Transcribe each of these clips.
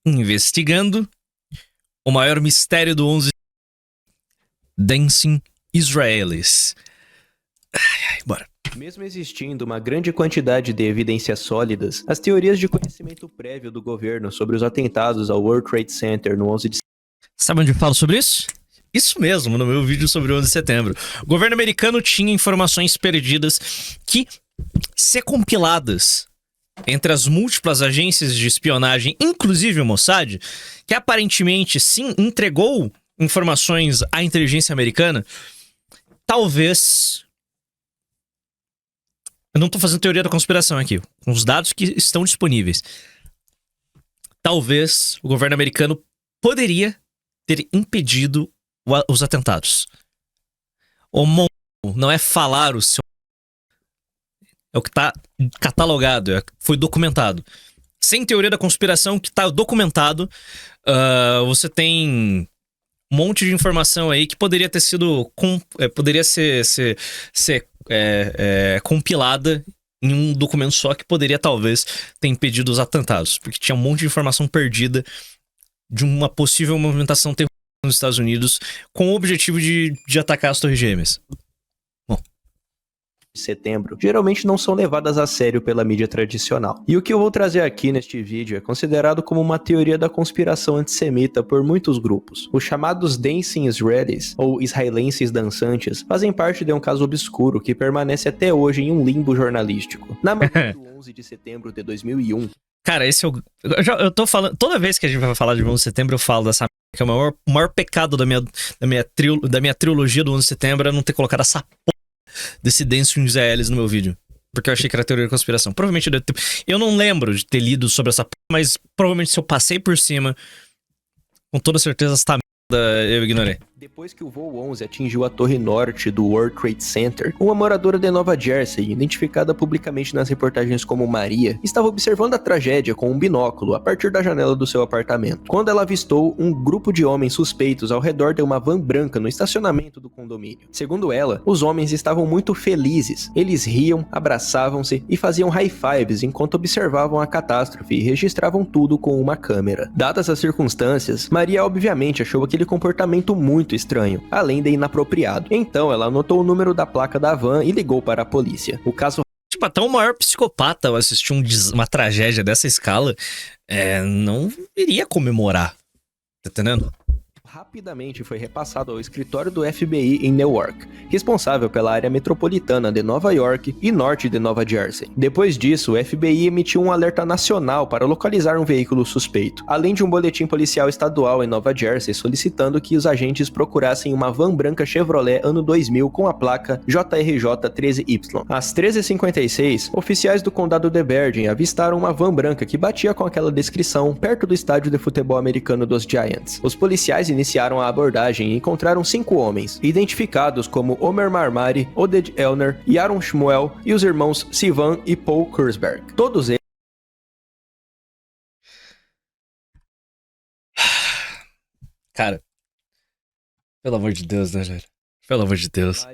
investigando o maior mistério do 11 Dancing Israelis. Bora. Mesmo existindo uma grande quantidade de evidências sólidas, as teorias de conhecimento prévio do governo sobre os atentados ao World Trade Center no 11 de Sabe onde eu falo sobre isso? Isso mesmo, no meu vídeo sobre o 11 de setembro. O governo americano tinha informações perdidas que, se compiladas entre as múltiplas agências de espionagem, inclusive o Mossad, que aparentemente sim entregou informações à inteligência americana, talvez... Eu não tô fazendo teoria da conspiração aqui, com os dados que estão disponíveis. Talvez o governo americano poderia ter impedido os atentados. O mongo não é falar o seu... É o que tá catalogado, foi documentado. Sem teoria da conspiração que tá documentado, você tem um monte de informação aí que poderia ter sido... poderia ser compilada em um documento só que poderia talvez ter impedido os atentados. Porque tinha um monte de informação perdida de uma possível movimentação terrorista nos Estados Unidos com o objetivo de atacar as Torres Gêmeas. setembro geralmente não são levadas a sério pela mídia tradicional. E o que eu vou trazer aqui neste vídeo é considerado como uma teoria da conspiração antissemita por muitos grupos. Os chamados Dancing Israelis, ou israelenses dançantes, fazem parte de um caso obscuro que permanece até hoje em um limbo jornalístico. Na manhã do 11 de setembro de 2001... Cara, esse é o... Eu tô falando... Toda vez que a gente vai falar de 11 de setembro, eu falo dessa... Que é o maior pecado da minha trilogia do 11 de setembro é não ter colocado essa porra desse Dancing Israelis no meu vídeo. Porque eu achei que era teoria da conspiração. Provavelmente eu não lembro de ter lido sobre essa porra, mas provavelmente se eu passei por cima, com toda certeza essa merda eu ignorei. Depois que o voo 11 atingiu a torre norte do World Trade Center, uma moradora de Nova Jersey, identificada publicamente nas reportagens como Maria, estava observando a tragédia com um binóculo a partir da janela do seu apartamento, quando ela avistou um grupo de homens suspeitos ao redor de uma van branca no estacionamento do condomínio. Segundo ela, os homens estavam muito felizes. Eles riam, abraçavam-se e faziam high fives enquanto observavam a catástrofe e registravam tudo com uma câmera. Dadas as circunstâncias, Maria obviamente achou aquele comportamento muito estranho, além de inapropriado. Então ela anotou o número da placa da van e ligou para a polícia. O caso... Tipo, até o maior psicopata ao assistir uma tragédia dessa escala não iria comemorar. Tá entendendo? Rapidamente foi repassado ao escritório do FBI em Newark, responsável pela área metropolitana de Nova York e norte de Nova Jersey. Depois disso, o FBI emitiu um alerta nacional para localizar um veículo suspeito, além de um boletim policial estadual em Nova Jersey solicitando que os agentes procurassem uma van branca Chevrolet ano 2000 com a placa JRJ13Y. Às 13h56, oficiais do condado de Bergen avistaram uma van branca que batia com aquela descrição perto do estádio de futebol americano dos Giants. Os policiais iniciaram a abordagem e encontraram 5 homens, identificados como Omer Marmari, Oded Elner, Yaron Shmuel e os irmãos Sivan e Paul Kurzberg. Todos eles... Cara, pelo amor de Deus, né, velho? Pelo amor de Deus.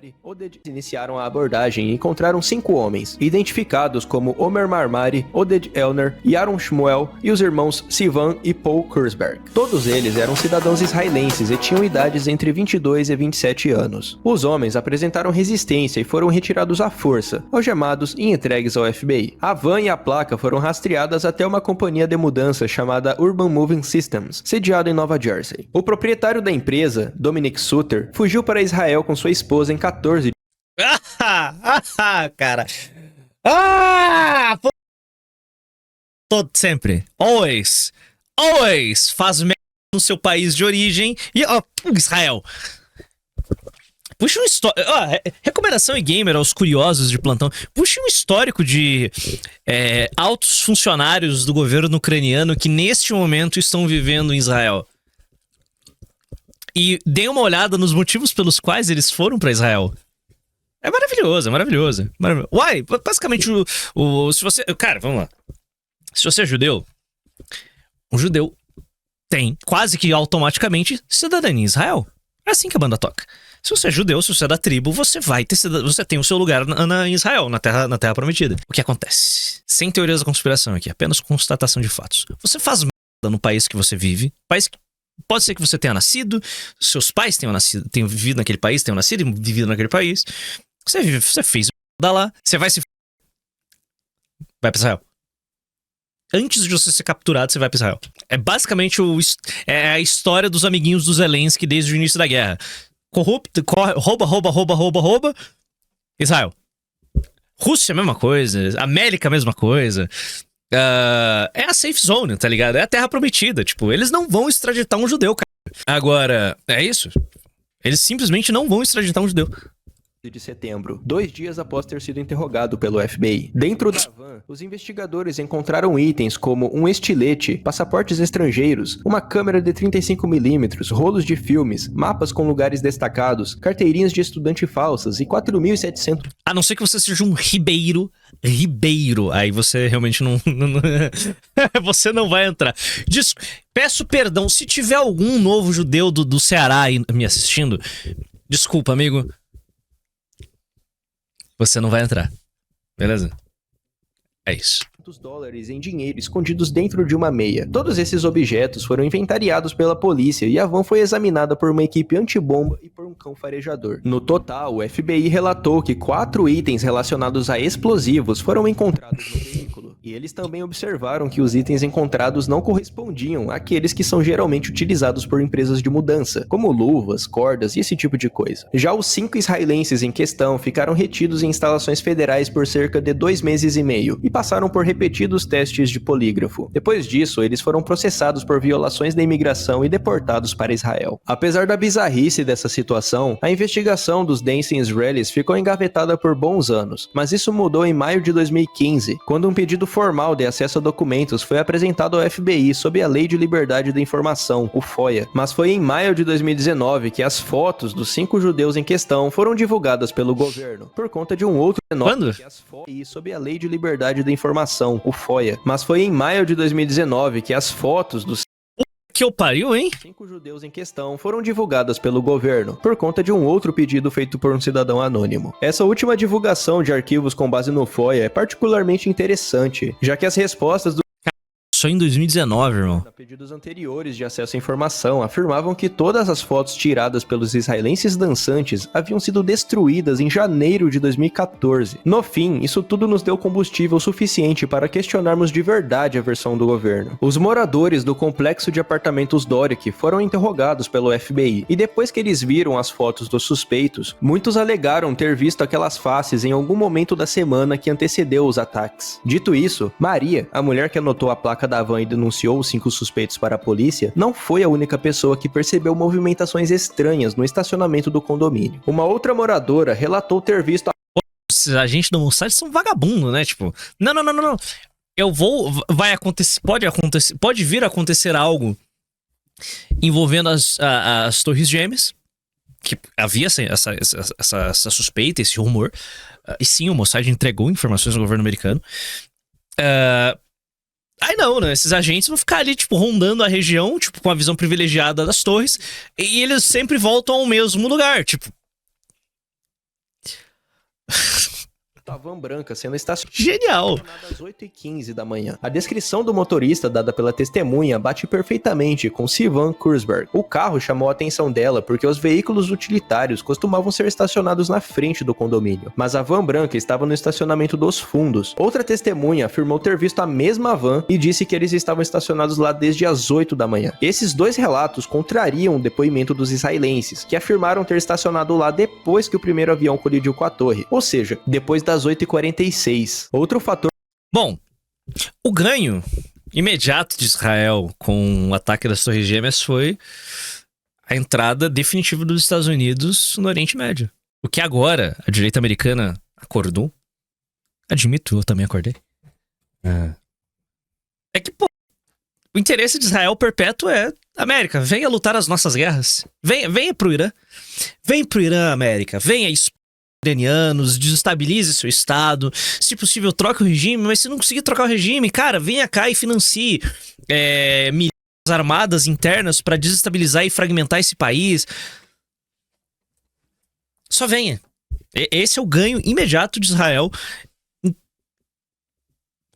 Iniciaram a abordagem e encontraram 5 homens, identificados como Omer Marmari, Oded Elner, Yaron Shmuel e os irmãos Sivan e Paul Kurzberg. Todos eles eram cidadãos israelenses e tinham idades entre 22 e 27 anos. Os homens apresentaram resistência e foram retirados à força, algemados e entregues ao FBI. A van e a placa foram rastreadas até uma companhia de mudança chamada Urban Moving Systems, sediada em Nova Jersey. O proprietário da empresa, Dominic Sutter, fugiu para Israel com sua esposa em 14 de... cara. Todo sempre. Always faz merda no seu país de origem e Israel. Puxa um histórico. Recomendação e gamer aos curiosos de plantão. Puxa um histórico de altos funcionários do governo ucraniano que neste momento estão vivendo em Israel. E dê uma olhada nos motivos pelos quais eles foram pra Israel. É maravilhoso, é maravilhoso. Uai, basicamente se você... Cara, vamos lá. Se você é judeu, um judeu tem quase que automaticamente cidadania em Israel. É assim que a banda toca. Se você é judeu, se você é da tribo, você tem o seu lugar em Israel, na terra prometida. O que acontece? Sem teorias da conspiração aqui, apenas constatação de fatos. Você faz no país que você vive. País que pode ser que você tenha nascido, seus pais tenham vivido naquele país, tenham nascido e vivido naquele país. Você fez lá, você vai pra Israel. Antes de você ser capturado, você vai pra Israel. É basicamente a história dos amiguinhos do Zelensky desde o início da guerra. Corrupto, rouba. Israel. Rússia, mesma coisa. América, mesma coisa. É a safe zone, tá ligado? É a terra prometida. Tipo, eles não vão extraditar um judeu, cara. Agora, é isso. Eles simplesmente não vão extraditar um judeu. De setembro, 2 dias após ter sido interrogado pelo FBI. Dentro da van, os investigadores encontraram itens como um estilete, passaportes estrangeiros, uma câmera de 35mm, rolos de filmes, mapas com lugares destacados, carteirinhas de estudante falsas e 4.700... A não ser que você seja um ribeiro, aí você realmente não você não vai entrar. Peço perdão, se tiver algum novo judeu do Ceará aí me assistindo, desculpa, amigo. Você não vai entrar. Beleza? É isso. $200 em dinheiro escondidos dentro de uma meia. Todos esses objetos foram inventariados pela polícia e a van foi examinada por uma equipe antibomba e por um cão farejador. No total, o FBI relatou que 4 itens relacionados a explosivos foram encontrados no veículo. E eles também observaram que os itens encontrados não correspondiam àqueles que são geralmente utilizados por empresas de mudança, como luvas, cordas e esse tipo de coisa. Já os 5 israelenses em questão ficaram retidos em instalações federais por cerca de 2 meses e meio e passaram por repetidos testes de polígrafo. Depois disso, eles foram processados por violações da imigração e deportados para Israel. Apesar da bizarrice dessa situação, a investigação dos Dancing Israelis ficou engavetada por bons anos, mas isso mudou em maio de 2015, quando um pedido formal de acesso a documentos foi apresentado ao FBI sob a Lei de Liberdade da Informação, o FOIA. Mas foi em maio de 2019 que as fotos dos 5 judeus em questão foram divulgadas pelo governo, por conta de um outro Quando? que as fotos sob a Lei de Liberdade da Informação, o FOIA. Mas foi em maio de 2019 que as fotos dos Que eu pariu, hein? 5 judeus em questão foram divulgadas pelo governo, por conta de um outro pedido feito por um cidadão anônimo. Essa última divulgação de arquivos com base no FOIA é particularmente interessante, já que as respostas do Só em 2019, irmão. pedidos anteriores de acesso à informação afirmavam que todas as fotos tiradas pelos israelenses dançantes haviam sido destruídas em janeiro de 2014. No fim, isso tudo nos deu combustível suficiente para questionarmos de verdade a versão do governo. Os moradores do complexo de apartamentos Doric foram interrogados pelo FBI, e depois que eles viram as fotos dos suspeitos, muitos alegaram ter visto aquelas faces em algum momento da semana que antecedeu os ataques. Dito isso, Maria, a mulher que anotou a placa da van e denunciou os 5 suspeitos para a polícia, não foi a única pessoa que percebeu movimentações estranhas no estacionamento do condomínio. Uma outra moradora relatou ter visto A gente do site são vagabundo, né? Tipo, não. Vai acontecer, pode vir a acontecer algo envolvendo as Torres Gêmeas, que havia essa suspeita, esse rumor, e sim, o Mossad entregou informações ao governo americano. Aí não, né? Esses agentes vão ficar ali, tipo, rondando a região, tipo, com a visão privilegiada das torres, e eles sempre voltam ao mesmo lugar, tipo... a van branca sendo estacionada Genial! às 8h15 da manhã. A descrição do motorista dada pela testemunha bate perfeitamente com Sivan Kurzberg. O carro chamou a atenção dela porque os veículos utilitários costumavam ser estacionados na frente do condomínio, mas a van branca estava no estacionamento dos fundos. Outra testemunha afirmou ter visto a mesma van e disse que eles estavam estacionados lá desde as 8 da manhã. Esses 2 relatos contrariam o depoimento dos israelenses, que afirmaram ter estacionado lá depois que o primeiro avião colidiu com a torre, ou seja, depois das 8h46. Outro fator... Bom, o ganho imediato de Israel com o ataque das Torres Gêmeas foi a entrada definitiva dos Estados Unidos no Oriente Médio. O que agora a direita americana acordou. Admito, eu também acordei. É que, pô, o interesse de Israel perpétuo é: América, venha lutar as nossas guerras. Venha pro Irã. Vem pro Irã, América. Venha iranianos, desestabilize seu estado, se possível troque o regime, mas se não conseguir trocar o regime, cara, venha cá e financie milícias armadas internas para desestabilizar e fragmentar esse país. Só venha. Esse é o ganho imediato de Israel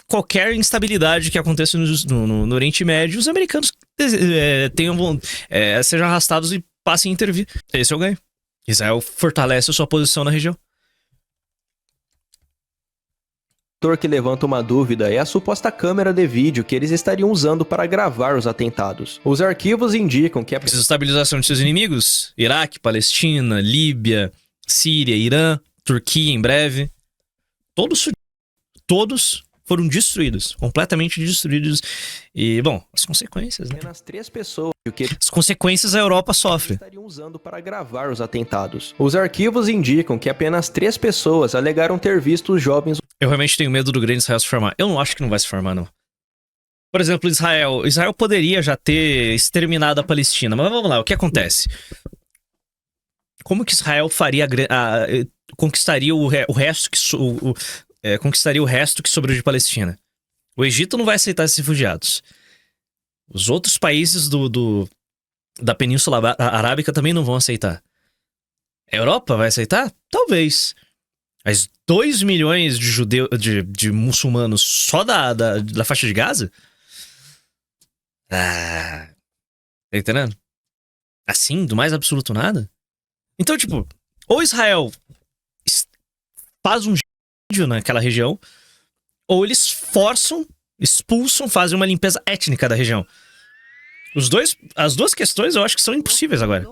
qualquer instabilidade que aconteça no Oriente Médio, os americanos sejam arrastados e passem a intervir. Esse é o ganho. Israel fortalece a sua posição na região. Que levanta uma dúvida é a suposta câmera de vídeo que eles estariam usando para gravar os atentados. Os arquivos indicam que a desestabilização de seus inimigos, Iraque, Palestina, Líbia, Síria, Irã, Turquia em breve, todos foram destruídos, completamente destruídos. E, bom, as consequências, né? Apenas 3 pessoas as consequências a Europa sofre. Estariam usando para gravar os atentados. Os arquivos indicam que apenas 3 pessoas alegaram ter visto os jovens. Eu realmente tenho medo do grande Israel se formar. Eu não acho que não vai se formar, não. Por exemplo, Israel poderia já ter exterminado a Palestina, mas vamos lá, o que acontece? Como que Israel faria conquistaria o resto conquistaria o resto que sobrou de Palestina? O Egito não vai aceitar esses refugiados. Os outros países da Península Arábica também não vão aceitar. A Europa vai aceitar? Talvez. Mas 2 milhões de judeus, de muçulmanos só da faixa de Gaza? Tá entendendo? Assim, do mais absoluto nada? Então, tipo, ou Israel faz um genocídio naquela região, ou eles expulsam, fazem uma limpeza étnica da região. As duas questões eu acho que são impossíveis agora.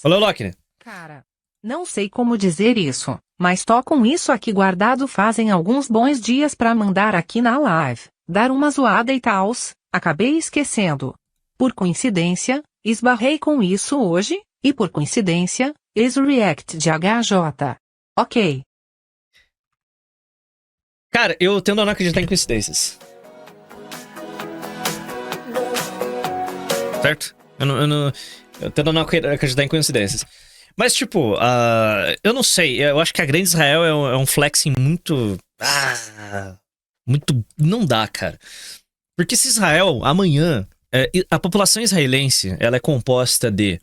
Olha o Loki. Cara, não sei como dizer isso, mas tô com isso aqui guardado fazem alguns bons dias pra mandar aqui na live, dar uma zoada e tals, acabei esquecendo. Por coincidência, esbarrei com isso hoje, e por coincidência, ex-react de HJ. Ok. Cara, eu tendo a não acreditar em coincidências. Certo? Eu tendo a não acreditar em coincidências. Mas, tipo, eu não sei. Eu acho que a Grande Israel é um flexing muito... muito... Não dá, cara. Porque se Israel, amanhã... a população israelense, ela é composta de...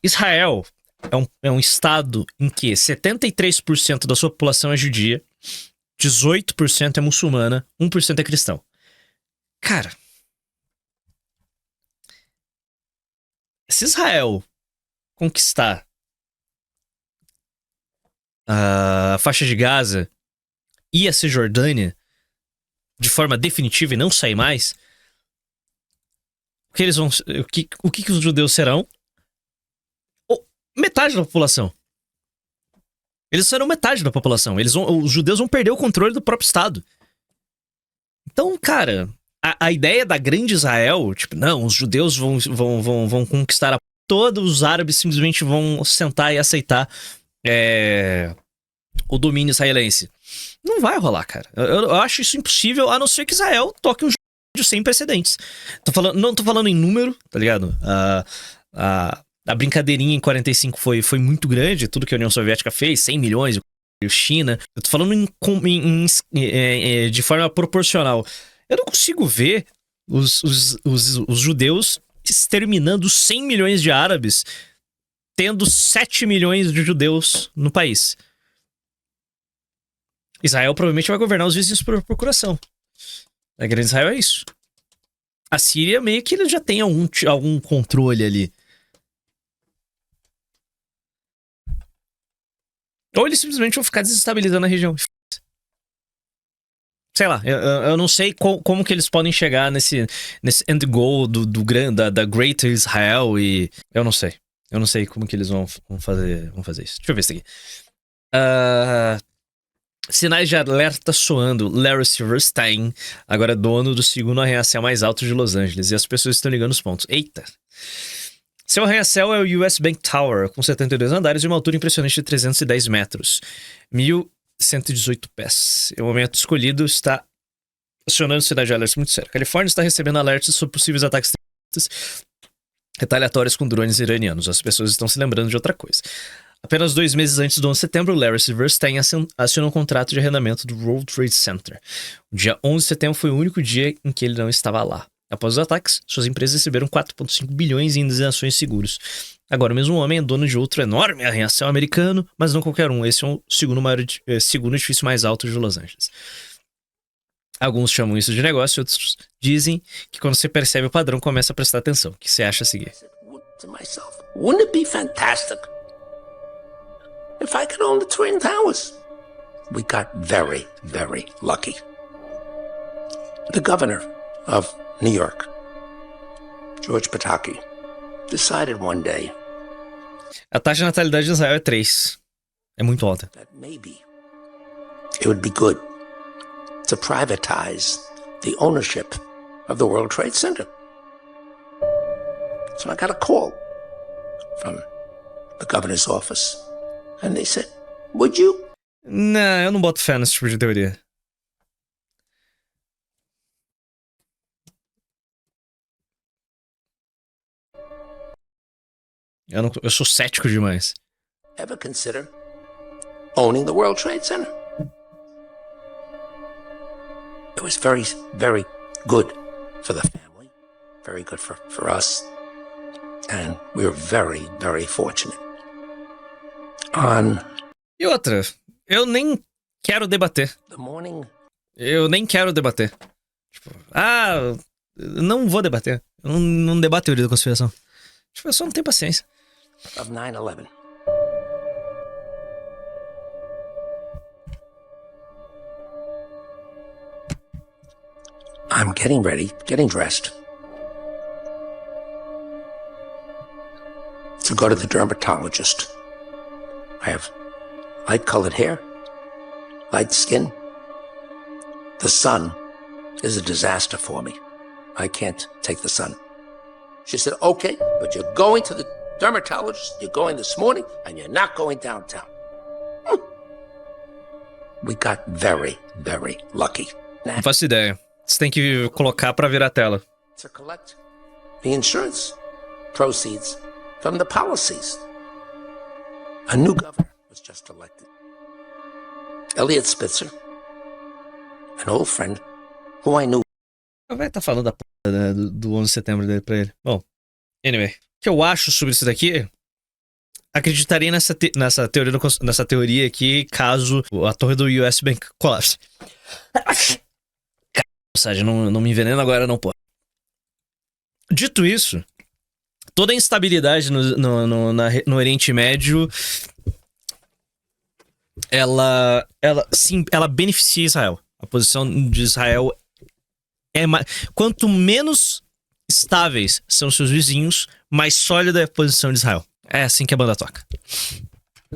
Israel é um estado em que 73% da sua população é judia, 18% é muçulmana, 1% é cristão. Cara... Se Israel conquistar a faixa de Gaza e a Cisjordânia de forma definitiva e não sair mais, o que os judeus serão? Metade da população. Eles serão metade da população. Os judeus vão perder o controle do próprio Estado. Então, cara, a ideia da grande Israel, tipo, não, os judeus vão conquistar todos os árabes simplesmente vão sentar e aceitar o domínio israelense. Não vai rolar, cara. Eu acho isso impossível, a não ser que Israel toque um jogo sem precedentes. Não tô falando em número, tá ligado? A brincadeirinha em 45 foi muito grande, tudo que a União Soviética fez, 100 milhões, China. Eu tô falando de forma proporcional. Eu não consigo ver os judeus exterminando 100 milhões de árabes, tendo 7 milhões de judeus no país. Israel provavelmente vai governar os vizinhos por procuração. A grande Israel é isso. A Síria meio que ele já tem algum controle ali. Ou eles simplesmente vão ficar desestabilizando a região. Sei lá, eu não sei como que eles podem chegar nesse end goal da Greater Israel e... Eu não sei. Eu não sei como que eles vão fazer isso. Deixa eu ver isso aqui. Sinais de alerta soando. Larry Silverstein agora é dono do segundo arranha-céu mais alto de Los Angeles. E as pessoas estão ligando os pontos. Eita! Seu arranha-céu é o US Bank Tower, com 72 andares e uma altura impressionante de 310 metros. 1.118 pés. O momento escolhido está acionando sinais de alerta muito sério. A Califórnia está recebendo alertas sobre possíveis ataques retaliatórios com drones iranianos. As pessoas estão se lembrando de outra coisa. Apenas 2 meses antes do 11 de setembro, Larry Silverstein acionou um contrato de arrendamento do World Trade Center. O dia 11 de setembro foi o único dia em que ele não estava lá. Após os ataques, suas empresas receberam 4,5 bilhões em indenizações e seguros. Agora, o mesmo homem é dono de outro enorme arranha-céu americano, mas não qualquer um. Esse é o segundo edifício mais alto de Los Angeles. Alguns chamam isso de negócio, outros dizem que quando você percebe o padrão, começa a prestar atenção. O que você acha a seguir? To myself, wouldn't it be fantastic if I could own the Twin Towers? We got very, very lucky. The governor of New York, George Pataki, decided one day A taxa de natalidade de Israel é 3. É muito alta. that maybe it would be good to privatize the ownership of the World Trade Center. So I got a call from the governor's office, and they said, would you? Não, eu não boto fé nesse tipo de teoria. Eu sou cético demais. Ever consider owning the World Trade Center? It was very, very good for the family, very good for us, and we were very, very fortunate. On E outra, eu nem quero debater. the morning Eu nem quero debater. Tipo, eu não vou debater. Eu não debato teoria da conspiração. Tipo, eu só não tenho paciência. of 9/11, I'm getting ready, getting dressed to go to the dermatologist. I have light-colored hair, light skin. The sun is a disaster for me. I can't take the sun. She said, okay, but you're going to the dermatologist, you're going this morning, and you're not going downtown. We got very, very lucky. Não faço ideia. Você tem que colocar pra virar a tela. To collect the insurance proceeds from the policies. A new governor was just elected. Elliot Spitzer, an old friend who I knew. Vai estar falando da porra, né, do 11 de setembro dele pra ele. Bom, anyway. O que eu acho sobre isso daqui... Acreditaria nessa teoria aqui caso a torre do US Bank colapse. Não me envenena agora não, pô. Dito isso, toda a instabilidade no Oriente Médio, ela beneficia Israel. A posição de Israel é mais... Quanto menos estáveis são seus vizinhos, mais sólida é a posição de Israel. É assim que a banda toca.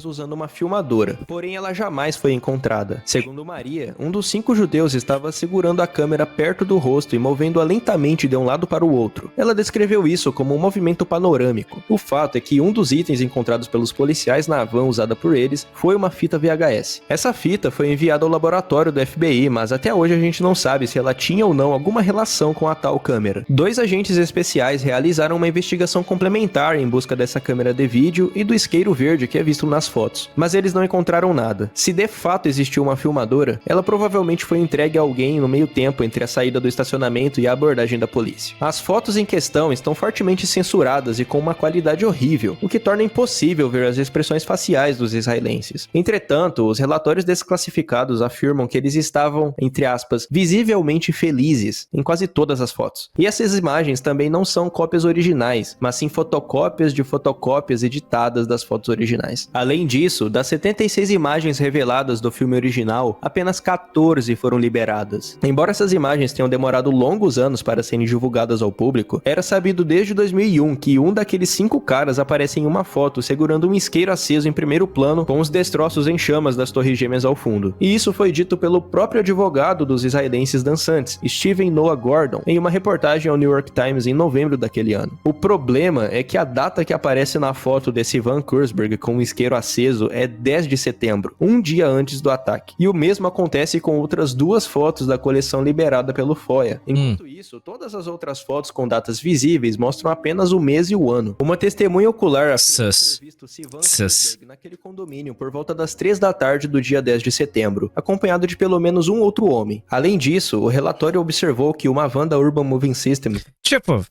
Usando uma filmadora, porém ela jamais foi encontrada. Segundo Maria, um dos 5 judeus estava segurando a câmera perto do rosto e movendo-a lentamente de um lado para o outro. Ela descreveu isso como um movimento panorâmico. O fato é que um dos itens encontrados pelos policiais na van usada por eles foi uma fita VHS. Essa fita foi enviada ao laboratório do FBI, mas até hoje a gente não sabe se ela tinha ou não alguma relação com a tal câmera. 2 agentes especiais realizaram uma investigação complementar em busca dessa câmera de vídeo e do isqueiro verde que é visto nas fotos, mas eles não encontraram nada. Se de fato existiu uma filmadora, ela provavelmente foi entregue a alguém no meio tempo entre a saída do estacionamento e a abordagem da polícia. As fotos em questão estão fortemente censuradas e com uma qualidade horrível, o que torna impossível ver as expressões faciais dos israelenses. Entretanto, os relatórios desclassificados afirmam que eles estavam, entre aspas, visivelmente felizes em quase todas as fotos. E essas imagens também não são cópias originais, mas sim fotocópias de fotocópias editadas das fotos originais. Além disso, das 76 imagens reveladas do filme original, apenas 14 foram liberadas. Embora essas imagens tenham demorado longos anos para serem divulgadas ao público, era sabido desde 2001 que um daqueles 5 caras aparece em uma foto segurando um isqueiro aceso em primeiro plano com os destroços em chamas das Torres Gêmeas ao fundo. E isso foi dito pelo próprio advogado dos israelenses dançantes, Stephen Noah Gordon, em uma reportagem ao New York Times em novembro daquele ano. O problema é que a data que aparece na foto desse Ivan Kurzberg com um isqueiro aceso é 10 de setembro, um dia antes do ataque. E o mesmo acontece com outras 2 fotos da coleção liberada pelo FOIA. Enquanto isso, todas as outras fotos com datas visíveis mostram apenas o mês e o ano. Uma testemunha ocular afirma ter visto Ivan Kurzberg naquele condomínio por volta das 3 da tarde do dia 10 de setembro, acompanhado de pelo menos um outro homem. Além disso, o relatório observou que uma van da Urban Moving System... Tipo,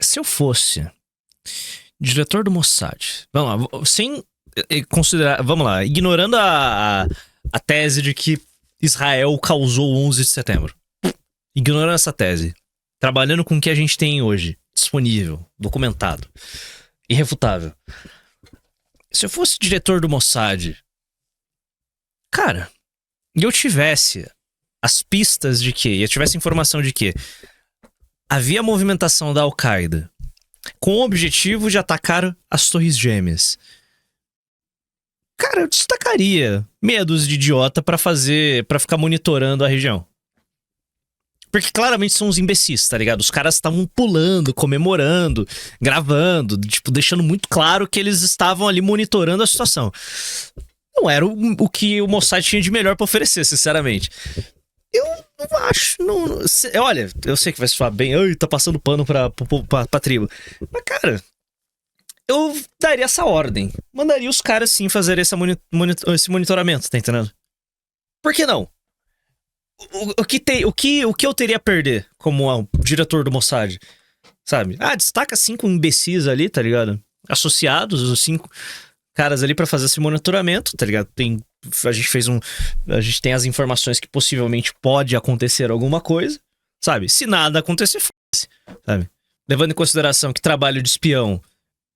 se eu fosse diretor do Mossad, vamos lá, sem considerar, vamos lá, ignorando a tese de que Israel causou o 11 de setembro. Ignorando essa tese. Trabalhando com o que a gente tem hoje. Disponível, documentado, irrefutável. Se eu fosse diretor do Mossad, cara, e eu tivesse as pistas de que, e eu tivesse informação de que havia movimentação da Al-Qaeda com o objetivo de atacar as Torres Gêmeas, cara, eu destacaria meia dúzia de idiota pra ficar monitorando a região. Porque claramente são uns imbecis, tá ligado? Os caras estavam pulando, comemorando, gravando, tipo, deixando muito claro que eles estavam ali monitorando a situação. Não era o que o Mossad tinha de melhor pra oferecer, sinceramente. Eu não acho... olha, eu sei que vai soar bem... Ai, tá passando pano pra tribo. Mas, cara, eu daria essa ordem. Mandaria os caras, sim, fazer esse monitoramento, tá entendendo? Por que não? O que eu teria a perder como diretor do Mossad? Sabe? Destaca 5 imbecis ali, tá ligado? Associados, os 5 caras ali pra fazer esse monitoramento, tá ligado? A gente tem as informações que possivelmente pode acontecer alguma coisa, sabe? Se nada acontecer, foda-se, sabe? Levando em consideração que trabalho de espião,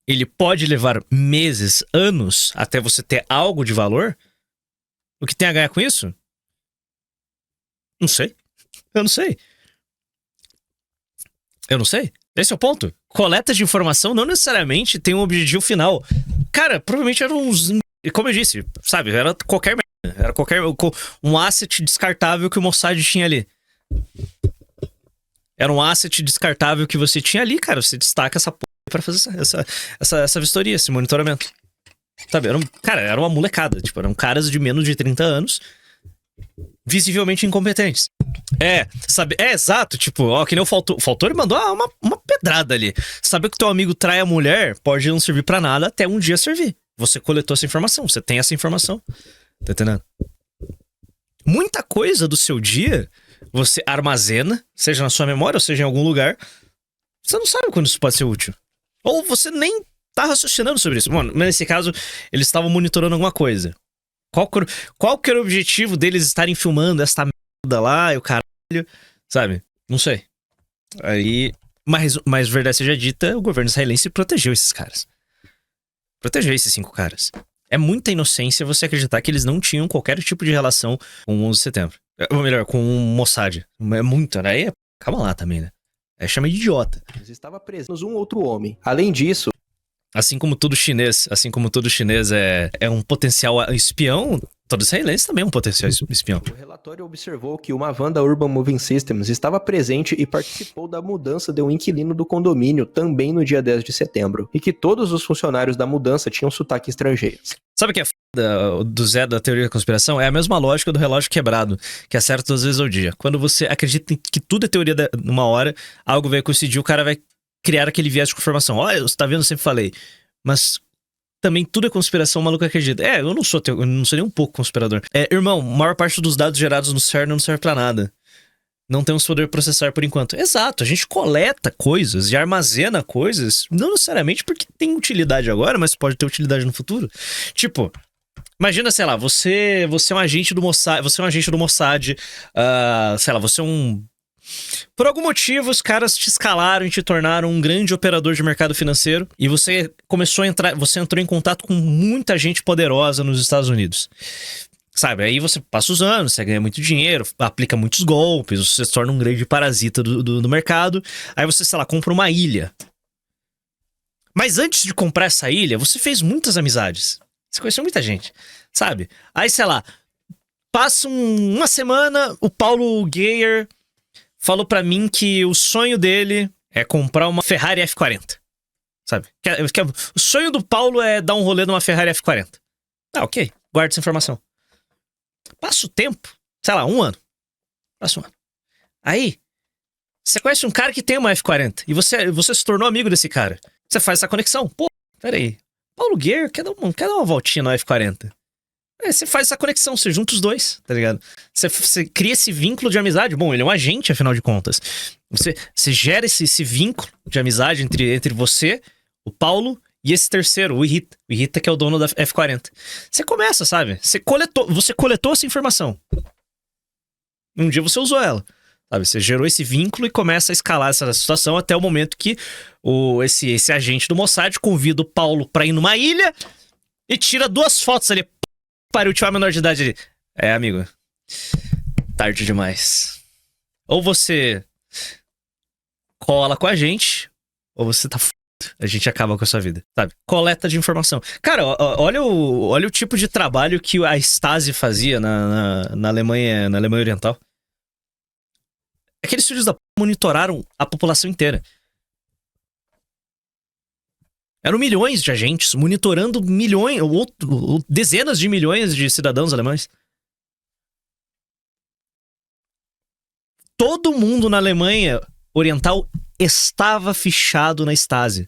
ele pode levar meses, anos, até você ter algo de valor, o que tem a ganhar com isso? Não sei. Eu não sei. Esse é o ponto. Coleta de informação não necessariamente tem um objetivo final. Cara, provavelmente eram uns... Como eu disse, sabe? Era qualquer merda. Era um asset descartável que o Mossad tinha ali. Era um asset descartável que você tinha ali, cara. Você destaca essa porra pra fazer essa vistoria, esse monitoramento. Sabe? Era uma molecada. Tipo, eram caras de menos de 30 anos... visivelmente incompetentes. Sabe? Exato, tipo, ó, que nem o Faltor. O Faltor mandou uma pedrada ali. Saber que teu amigo trai a mulher pode não servir pra nada até um dia servir. Você coletou essa informação, você tem essa informação. Tá entendendo? Muita coisa do seu dia você armazena, seja na sua memória ou seja em algum lugar. Você não sabe quando isso pode ser útil. Ou você nem tá raciocinando sobre isso. Mano, mas nesse caso, eles estavam monitorando alguma coisa. Qual que era o objetivo deles estarem filmando essa merda lá e o caralho, sabe? Não sei. Aí, mas verdade seja dita, o governo israelense protegeu esses caras. Protegeu esses 5 caras. É muita inocência você acreditar que eles não tinham qualquer tipo de relação com o 11 de setembro. Ou melhor, com o Mossad. É muito, né? Aí, calma lá também, né? Chama de idiota. Estava preso um outro homem. Além disso... Assim como todo chinês é um potencial espião, todo israelense também é um potencial espião. O relatório observou que uma van da Urban Moving Systems estava presente e participou da mudança de um inquilino do condomínio também no dia 10 de setembro, e que todos os funcionários da mudança tinham sotaque estrangeiro. Sabe o que é foda do Zé da teoria da conspiração? É a mesma lógica do relógio quebrado, que acerta 2 vezes ao dia. Quando você acredita que tudo é teoria numa hora, algo vai coincidir, o cara vai criar aquele viés de confirmação. Olha, você tá vendo, eu sempre falei. Mas também tudo é conspiração, o maluco acredita. Eu não sou nem um pouco conspirador. Irmão, a maior parte dos dados gerados no CERN não serve pra nada. Não temos poder de processar por enquanto. Exato, a gente coleta coisas e armazena coisas, não necessariamente porque tem utilidade agora, mas pode ter utilidade no futuro. Tipo, imagina, sei lá, você é um agente do Mossad, sei lá, você é um... Por algum motivo, os caras te escalaram e te tornaram um grande operador de mercado financeiro e você entrou em contato com muita gente poderosa nos Estados Unidos. Sabe, aí você passa os anos, você ganha muito dinheiro, aplica muitos golpes, você se torna um grande parasita do mercado. Aí você, sei lá, compra uma ilha. Mas antes de comprar essa ilha, você fez muitas amizades. Você conheceu muita gente, sabe? Aí, sei lá, passa uma semana, o Paulo Geyer falou pra mim que o sonho dele é comprar uma Ferrari F40. Sabe? O sonho do Paulo é dar um rolê numa Ferrari F40. Ok. Guarda essa informação. Passa o tempo. Sei lá, 1 ano. Passa 1 ano. Aí, você conhece um cara que tem uma F40. E você se tornou amigo desse cara. Você faz essa conexão. Pô, peraí. Paulo Guerra quer dar uma voltinha na F40. Você faz essa conexão, você junta os dois, tá ligado? Você cria esse vínculo de amizade. Bom, ele é um agente, afinal de contas. Você gera esse vínculo de amizade entre você, o Paulo e esse terceiro, o Irrita. O Irrita que é o dono da F40. Você começa, sabe? Você coletou essa informação. Um dia você usou ela. Sabe? Você gerou esse vínculo e começa a escalar essa situação até o momento que esse agente do Mossad convida o Paulo pra ir numa ilha e tira 2 fotos ali. Para o menor de idade ali. Amigo. Tarde demais. Ou você cola com a gente, ou você tá fudido. A gente acaba com a sua vida, sabe? Coleta de informação. Cara, olha o tipo de trabalho que a Stasi fazia na Alemanha Oriental. Aqueles filhos da p monitoraram a população inteira. Eram milhões de agentes monitorando milhões, ou dezenas de milhões de cidadãos alemães. Todo mundo na Alemanha Oriental estava fichado na Stasi.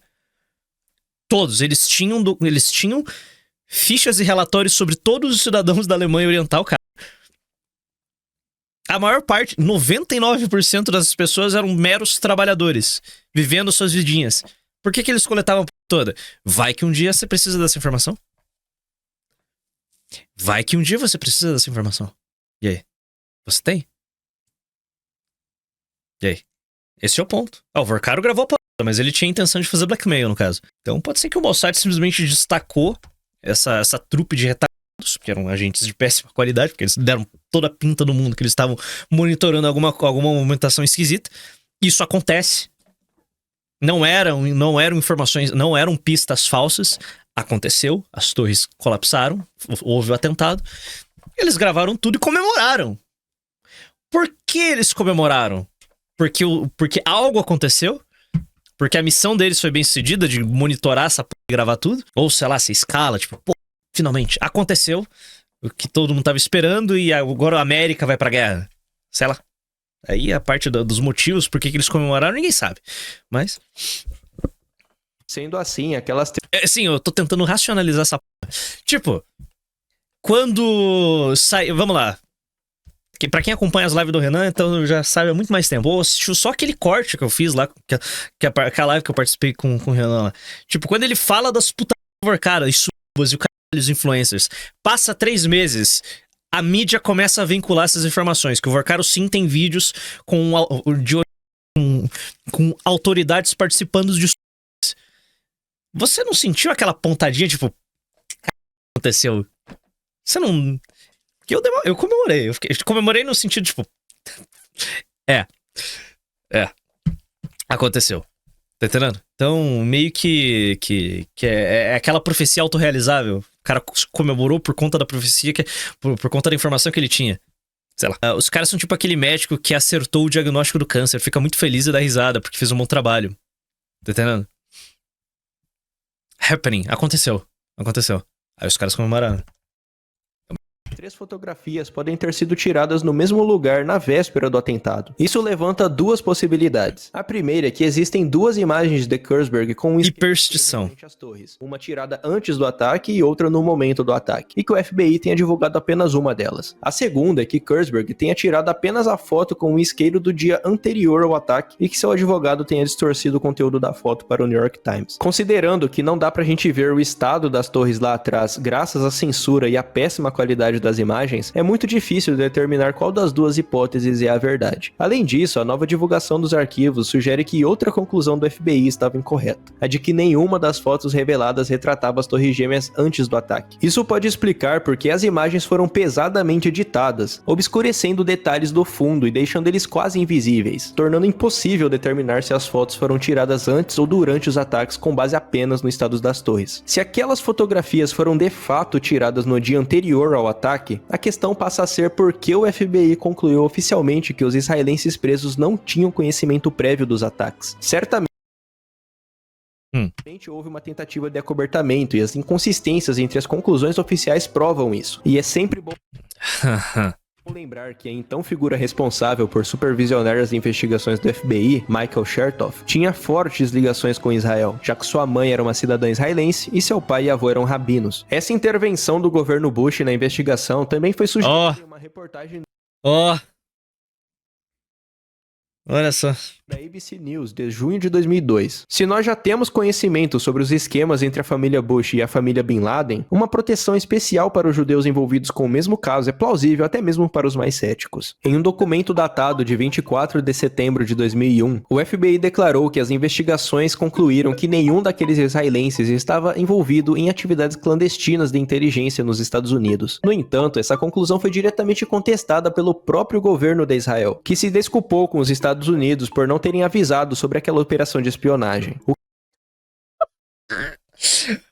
Todos. Eles tinham fichas e relatórios sobre todos os cidadãos da Alemanha Oriental, cara. A maior parte, 99% das pessoas eram meros trabalhadores, vivendo suas vidinhas. Por que eles coletavam a p toda? Vai que um dia você precisa dessa informação. Vai que um dia você precisa dessa informação. E aí? Você tem? E aí? Esse é o ponto. O Vorkaro gravou a p, mas ele tinha a intenção de fazer blackmail, no caso. Então pode ser que o Mossad simplesmente destacou essa trupe de retardados, que eram agentes de péssima qualidade, porque eles deram toda a pinta do mundo que eles estavam monitorando alguma movimentação esquisita. Isso acontece. Não eram informações, não eram pistas falsas. Aconteceu, as torres colapsaram, houve o atentado. Eles gravaram tudo e comemoraram. Por que eles comemoraram? Porque algo aconteceu? Porque a missão deles foi bem sucedida de monitorar essa p e gravar tudo? Ou, sei lá, se escala, tipo, pô, finalmente, aconteceu o que todo mundo tava esperando e agora a América vai pra guerra. Sei lá. Aí a parte dos motivos por que eles comemoraram, ninguém sabe. Mas... Sendo assim, aquelas... Sim, eu tô tentando racionalizar essa p. Tipo, quando sai... Vamos lá. Pra quem acompanha as lives do Renan, então já sabe há muito mais tempo. Ou assistiu só aquele corte que eu fiz lá, aquela live que eu participei com o Renan lá. Tipo, quando ele fala das putas cara, os subas e o caralho, os influencers, passa 3 meses, a mídia começa a vincular essas informações. Que o Vorkaro sim tem vídeos com autoridades participando de... Você não sentiu aquela pontadinha, tipo... Aconteceu? Você não... Eu comemorei. Eu comemorei no sentido, tipo... Aconteceu. Tá entendendo? Então, meio que é aquela profecia autorrealizável. O cara comemorou por conta da profecia, por conta da informação que ele tinha. Sei lá. Os caras são tipo aquele médico que acertou o diagnóstico do câncer. Fica muito feliz e dá risada porque fez um bom trabalho. Tá entendendo? Happening. Aconteceu. Aí os caras comemoraram. 3 fotografias podem ter sido tiradas no mesmo lugar na véspera do atentado. Isso levanta 2 possibilidades. A primeira é que existem 2 imagens de Kersberg com hiperstição. Às torres, uma tirada antes do ataque e outra no momento do ataque, e que o FBI tenha divulgado apenas uma delas. A segunda é que Kersberg tenha tirado apenas a foto com o isqueiro do dia anterior ao ataque e que seu advogado tenha distorcido o conteúdo da foto para o New York Times. Considerando que não dá pra gente ver o estado das torres lá atrás graças à censura e à péssima qualidade das imagens, é muito difícil determinar qual das 2 hipóteses é a verdade. Além disso, a nova divulgação dos arquivos sugere que outra conclusão do FBI estava incorreta, a de que nenhuma das fotos reveladas retratava as torres gêmeas antes do ataque. Isso pode explicar porque as imagens foram pesadamente editadas, obscurecendo detalhes do fundo e deixando eles quase invisíveis, tornando impossível determinar se as fotos foram tiradas antes ou durante os ataques com base apenas no estado das torres. Se aquelas fotografias foram de fato tiradas no dia anterior ao ataque, a questão passa a ser por que o FBI concluiu oficialmente que os israelenses presos não tinham conhecimento prévio dos ataques. Certamente houve uma tentativa de acobertamento e as inconsistências entre as conclusões oficiais provam isso. E é sempre bom lembrar que a então figura responsável por supervisionar as investigações do FBI, Michael Chertoff, tinha fortes ligações com Israel, já que sua mãe era uma cidadã israelense e seu pai e avô eram rabinos. Essa intervenção do governo Bush na investigação também foi sugerida em uma reportagem... Olha só. Da ABC News de junho de 2002. Se nós já temos conhecimento sobre os esquemas entre a família Bush e a família Bin Laden, uma proteção especial para os judeus envolvidos com o mesmo caso é plausível até mesmo para os mais céticos. Em um documento datado de 24 de setembro de 2001, o FBI declarou que as investigações concluíram que nenhum daqueles israelenses estava envolvido em atividades clandestinas de inteligência nos Estados Unidos. No entanto, essa conclusão foi diretamente contestada pelo próprio governo de Israel, que se desculpou com os Estados Unidos por não terem avisado sobre aquela operação de espionagem.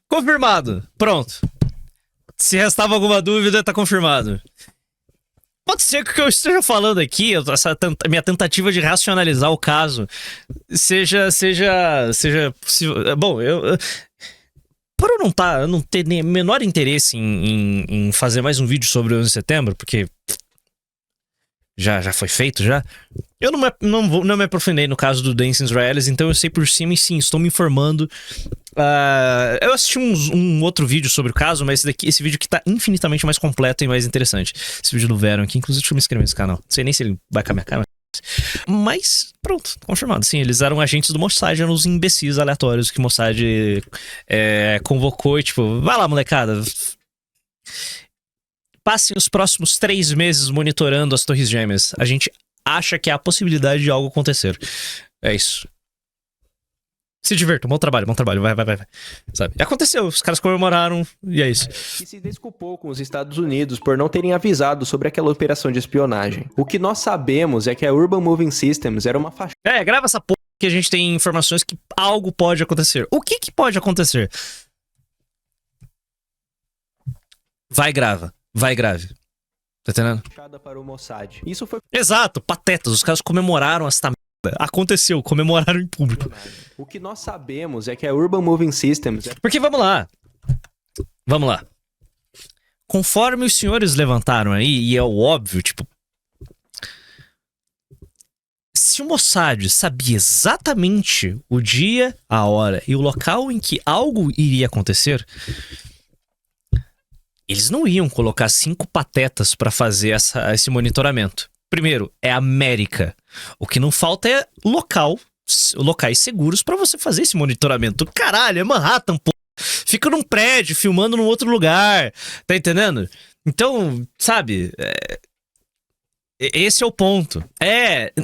Confirmado. Pronto. Se restava alguma dúvida, tá confirmado. Pode ser que o que eu esteja falando aqui, minha tentativa de racionalizar o caso, seja possível. Bom, por eu não ter nem menor interesse em fazer mais um vídeo sobre o 11 de setembro, porque já foi feito, já. Eu não me aprofundei no caso do Dancing Israelis, então eu sei por cima e sim, estou me informando. Eu assisti um outro vídeo sobre o caso, mas esse vídeo aqui tá infinitamente mais completo e mais interessante. Esse vídeo do Veron aqui, inclusive deixa eu me inscrever nesse canal. Não sei nem se ele vai com a minha cara. Mas, pronto, confirmado. Sim, eles eram agentes do Mossad, eram os imbecis aleatórios que o Mossad convocou e tipo, vai lá, molecada. Passem os próximos 3 meses monitorando as Torres Gêmeas. A gente acha que há a possibilidade de algo acontecer. É isso. Se divirtam, bom trabalho, vai. Sabe? E aconteceu, os caras comemoraram e é isso. Que se desculpou com os Estados Unidos por não terem avisado sobre aquela operação de espionagem. O que nós sabemos é que a Urban Moving Systems era uma fachada. Grava essa porra que a gente tem informações que algo pode acontecer. O que pode acontecer? Vai, grave. Tá entendendo? Para o Mossad. Isso foi... Exato, patetas. Os caras comemoraram esta merda. Aconteceu, comemoraram em público. O que nós sabemos é que a Urban Moving Systems... Porque vamos lá. Conforme os senhores levantaram aí, e é o óbvio, tipo... Se o Mossad sabia exatamente o dia, a hora e o local em que algo iria acontecer... Eles não iam colocar 5 patetas pra fazer esse monitoramento. Primeiro, é América. O que não falta é locais seguros pra você fazer esse monitoramento. Caralho, é Manhattan, pô. Fica num prédio, filmando num outro lugar. Tá entendendo? Então, sabe... Esse é o ponto.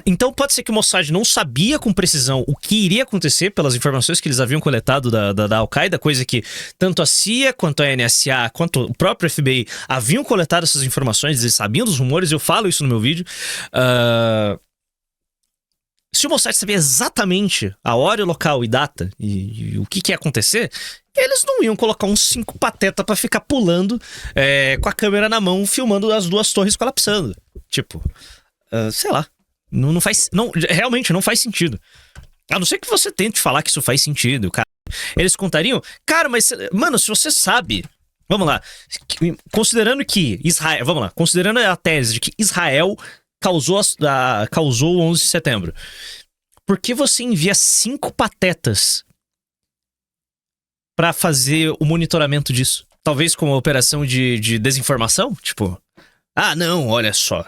Então pode ser que o Mossad não sabia com precisão o que iria acontecer pelas informações que eles haviam coletado da Al-Qaeda, coisa que tanto a CIA, quanto a NSA, quanto o próprio FBI haviam coletado essas informações, eles sabiam dos rumores, eu falo isso no meu vídeo. Se o Mossad sabia exatamente a hora, o local e data e o que ia acontecer, eles não iam colocar uns 5 patetas pra ficar pulando com a câmera na mão, filmando as 2 torres colapsando. Tipo, sei lá. Não faz. Realmente não faz sentido. A não ser que você tente falar que isso faz sentido, cara. Eles contariam. Cara, mas. Mano, se você sabe. Vamos lá. Considerando que Israel. Vamos lá. Considerando a tese de que Israel causou o 11 de setembro. Por que você envia 5 patetas pra fazer o monitoramento disso? Talvez com uma operação de desinformação? Tipo. Não, olha só.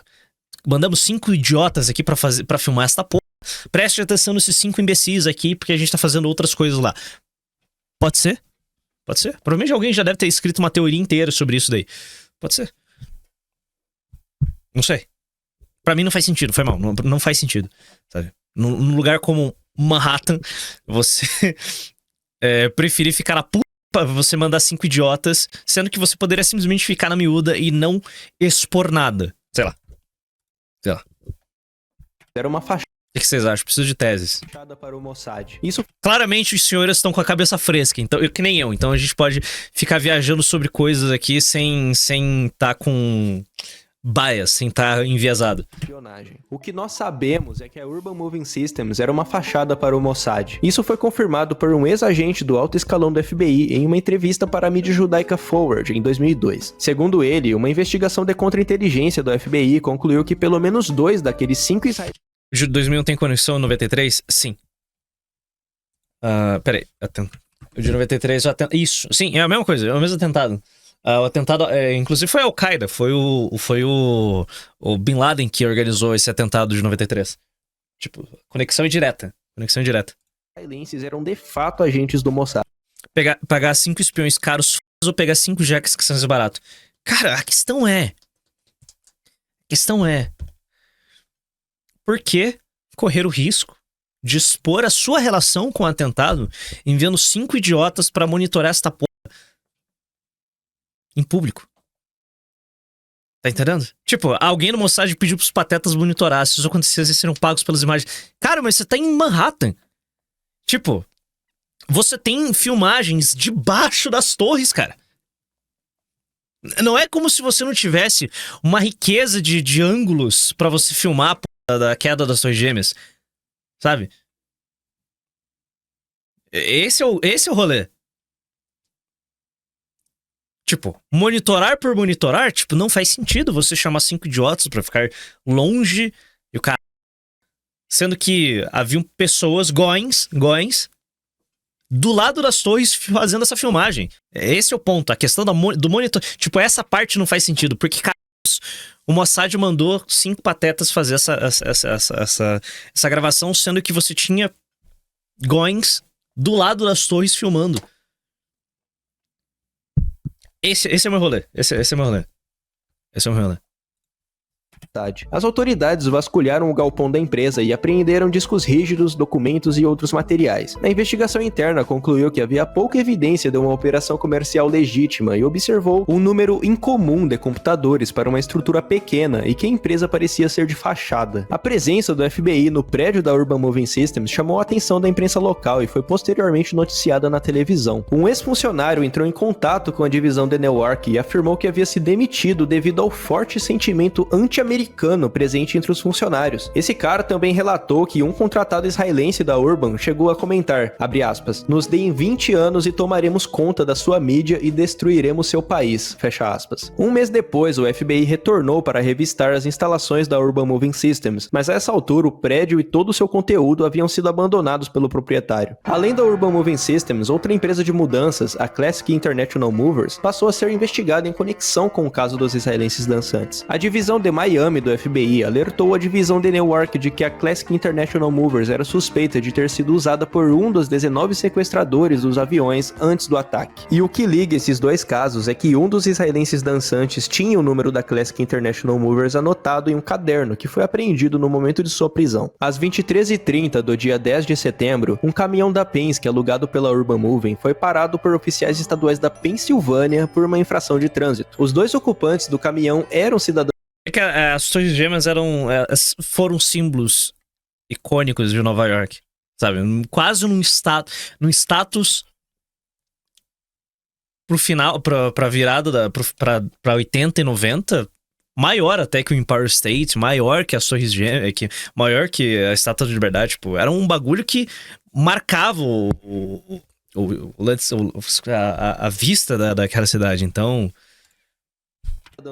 Mandamos 5 idiotas aqui pra filmar esta porra. Preste atenção nesses 5 imbecis aqui, porque a gente tá fazendo outras coisas lá. Pode ser? Pode ser. Provavelmente alguém já deve ter escrito uma teoria inteira sobre isso daí. Pode ser. Não sei. Pra mim não faz sentido, foi mal. Não faz sentido. Sabe? Num lugar como Manhattan, você preferir ficar na puta pra você mandar 5 idiotas, sendo que você poderia simplesmente ficar na miúda e não expor nada. Sei lá. Era uma fachada. O que vocês acham? Preciso de teses. Para o Mossad. Isso... Claramente os senhores estão com a cabeça fresca, então, que nem eu. Então a gente pode ficar viajando sobre coisas aqui sem tá com bias, sem tá enviesado. O que nós sabemos é que a Urban Moving Systems era uma fachada para o Mossad. Isso foi confirmado por um ex-agente do alto escalão do FBI em uma entrevista para a mídia judaica Forward em 2002. Segundo ele, uma investigação de contra-inteligência do FBI concluiu que pelo menos 2 daqueles 5 israelenses... O de 2001 tem conexão 93? Sim. Peraí. O de 93 isso. Sim, é a mesma coisa. É o mesmo atentado. O atentado, inclusive, foi a Al-Qaeda. Foi o Bin Laden que organizou esse atentado de 93. Tipo, conexão indireta. Conexão indireta. Israelenses eram de fato agentes do Mossad. Pagar 5 espiões caros ou pegar 5 jacks que são mais barato. Cara, a questão é... Por que correr o risco de expor a sua relação com o atentado enviando 5 idiotas pra monitorar esta porra em público? Tá entendendo? Tipo, alguém no Mossad pediu pros patetas monitorar. Se isso acontecesse, eles seriam pagos pelas imagens. Cara, mas você tá em Manhattan. Tipo, você tem filmagens debaixo das torres, cara. Não é como se você não tivesse uma riqueza de ângulos pra você filmar a porra da queda das Torres Gêmeas. Sabe? Esse é o rolê. Tipo, monitorar por monitorar, tipo, não faz sentido você chamar 5 idiotas pra ficar longe e o cara... Sendo que haviam pessoas, goins, do lado das torres fazendo essa filmagem. Esse é o ponto. A questão do monitor... Tipo, essa parte não faz sentido, porque, cara, o Mossad mandou 5 patetas fazer essa gravação, sendo que você tinha goins do lado das torres filmando. Esse é o meu rolê. Esse é o meu rolê. As autoridades vasculharam o galpão da empresa e apreenderam discos rígidos, documentos e outros materiais. A investigação interna concluiu que havia pouca evidência de uma operação comercial legítima e observou um número incomum de computadores para uma estrutura pequena e que a empresa parecia ser de fachada. A presença do FBI no prédio da Urban Moving Systems chamou a atenção da imprensa local e foi posteriormente noticiada na televisão. Um ex-funcionário entrou em contato com a divisão de Newark e afirmou que havia se demitido devido ao forte sentimento anti-americano presente entre os funcionários. Esse cara também relatou que um contratado israelense da Urban chegou a comentar, abre aspas, nos deem 20 anos e tomaremos conta da sua mídia e destruiremos seu país, fecha aspas. Um mês depois, o FBI retornou para revistar as instalações da Urban Moving Systems, mas a essa altura o prédio e todo o seu conteúdo haviam sido abandonados pelo proprietário. Além da Urban Moving Systems, outra empresa de mudanças, a Classic International Movers, passou a ser investigada em conexão com o caso dos israelenses dançantes. A divisão de Miami do FBI alertou a divisão de Newark de que a Classic International Movers era suspeita de ter sido usada por um dos 19 sequestradores dos aviões antes do ataque. E o que liga esses dois casos é que um dos israelenses dançantes tinha o número da Classic International Movers anotado em um caderno que foi apreendido no momento de sua prisão. Às 23h30 do dia 10 de setembro, um caminhão da Penske alugado pela Urban Moving foi parado por oficiais estaduais da Pensilvânia por uma infração de trânsito. Os dois ocupantes do caminhão eram cidadãos. É que as Torres Gêmeas foram símbolos icônicos de Nova York, sabe? Quase num status pro final, pra virada, pra 80 e 90, maior até que o Empire State, maior que as Torres Gêmeas, maior que a Estátua da Liberdade, tipo, era um bagulho que marcava a vista daquela cidade, então...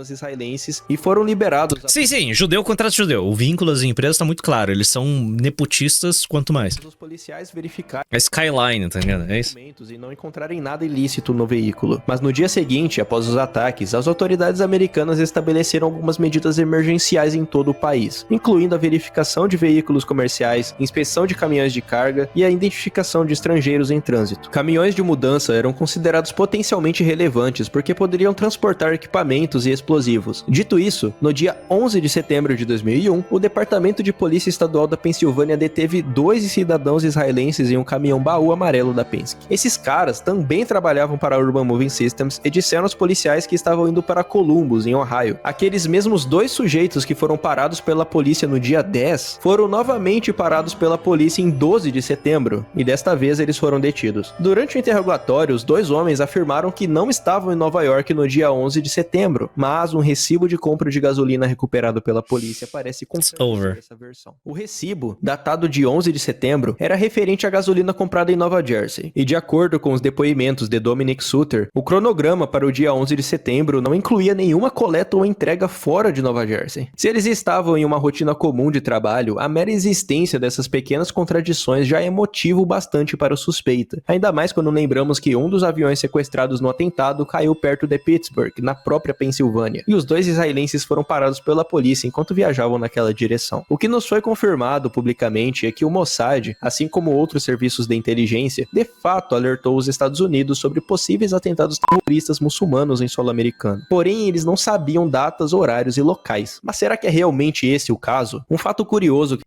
israelenses e foram liberados. Sim, judeu contra judeu. O vínculo às empresas tá muito claro. Eles são nepotistas quanto mais. Os policiais verificaram a Skyline, tá ligado? É isso. E não encontrarem nada ilícito no veículo. Mas no dia seguinte, após os ataques, as autoridades americanas estabeleceram algumas medidas emergenciais em todo o país, incluindo a verificação de veículos comerciais, inspeção de caminhões de carga e a identificação de estrangeiros em trânsito. Caminhões de mudança eram considerados potencialmente relevantes porque poderiam transportar equipamentos e explosivos. Dito isso, no dia 11 de setembro de 2001, o Departamento de Polícia Estadual da Pensilvânia deteve 2 cidadãos israelenses em um caminhão baú amarelo da Penske. Esses caras também trabalhavam para a Urban Moving Systems e disseram aos policiais que estavam indo para Columbus, em Ohio. Aqueles mesmos 2 sujeitos que foram parados pela polícia no dia 10 foram novamente parados pela polícia em 12 de setembro, e desta vez eles foram detidos. Durante o interrogatório, os 2 homens afirmaram que não estavam em Nova York no dia 11 de setembro, mas um recibo de compra de gasolina recuperado pela polícia parece confirmar essa versão. O recibo, datado de 11 de setembro, era referente à gasolina comprada em Nova Jersey, e de acordo com os depoimentos de Dominic Sutter, o cronograma para o dia 11 de setembro não incluía nenhuma coleta ou entrega fora de Nova Jersey. Se eles estavam em uma rotina comum de trabalho, a mera existência dessas pequenas contradições já é motivo bastante para o suspeita, ainda mais quando lembramos que um dos aviões sequestrados no atentado caiu perto de Pittsburgh, na própria Pensilvânia. Pensilvânia, e os 2 israelenses foram parados pela polícia enquanto viajavam naquela direção. O que nos foi confirmado publicamente é que o Mossad, assim como outros serviços de inteligência, de fato alertou os Estados Unidos sobre possíveis atentados terroristas muçulmanos em solo americano. Porém, eles não sabiam datas, horários e locais. Mas será que é realmente esse o caso? Um fato curioso que